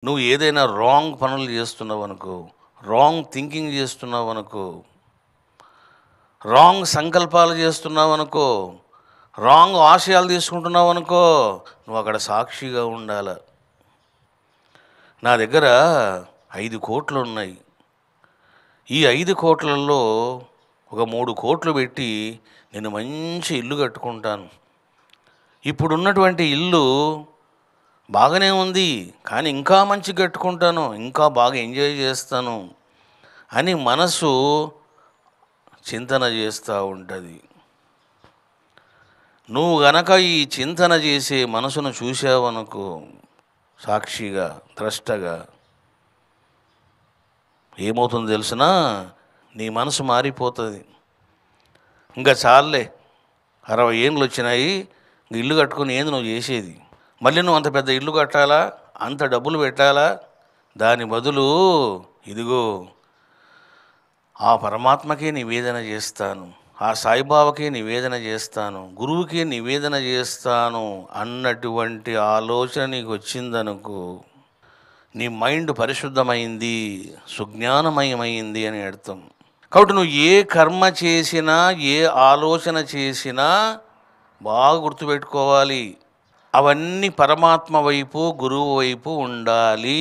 నువ్వు ఏదైనా రాంగ్ పనులు చేస్తున్నావనుకో, రాంగ్ థింకింగ్ చేస్తున్నావనుకో, రాంగ్ సంకల్పాలు చేస్తున్నావనుకో, రాంగ్ ఆశయాలు తీసుకుంటున్నావనుకో, నువ్వు అక్కడ సాక్షిగా ఉండాల. నా దగ్గర 5 కోట్లు ఉన్నాయి. ఈ 5 కోట్లలో ఒక 3 కోట్లు పెట్టి నేను మంచి ఇల్లు కట్టుకుంటాను. ఇప్పుడున్నటువంటి ఇల్లు బాగానే ఉంది, కానీ ఇంకా మంచి కట్టుకుంటాను, ఇంకా బాగా ఎంజాయ్ చేస్తాను అని మనసు చింతన చేస్తూ ఉంటుంది. నువ్వు గనక ఈ చింతన చేసే మనసును చూసావనుకో, సాక్షిగా ద్రష్టగా, ఏమవుతుందో తెలిసినా నీ మనసు మారిపోతుంది. ఇంకా చాలే, 60 ఏళ్ళు వచ్చినాయి, ఇల్లు కట్టుకుని ఏంది నువ్వు చేసేది? మళ్ళీ నువ్వు అంత పెద్ద ఇల్లు కట్టాలా, అంత డబ్బులు పెట్టాలా? దాని బదులు ఇదిగో ఆ పరమాత్మకే నివేదన చేస్తాను, ఆ సాయిబాబాకే నివేదన చేస్తాను, గురువుకే నివేదన చేస్తాను అన్నటువంటి ఆలోచన నీకు వచ్చిందనుకో, నీ మైండ్ పరిశుద్ధమైంది, సుజ్ఞానమయమైంది అని అర్థం. కాబట్టి నువ్వు ఏ కర్మ చేసినా, ఏ ఆలోచన చేసినా బాగా గుర్తుపెట్టుకోవాలి, అవన్నీ పరమాత్మ వైపు, గురువు వైపు ఉండాలి.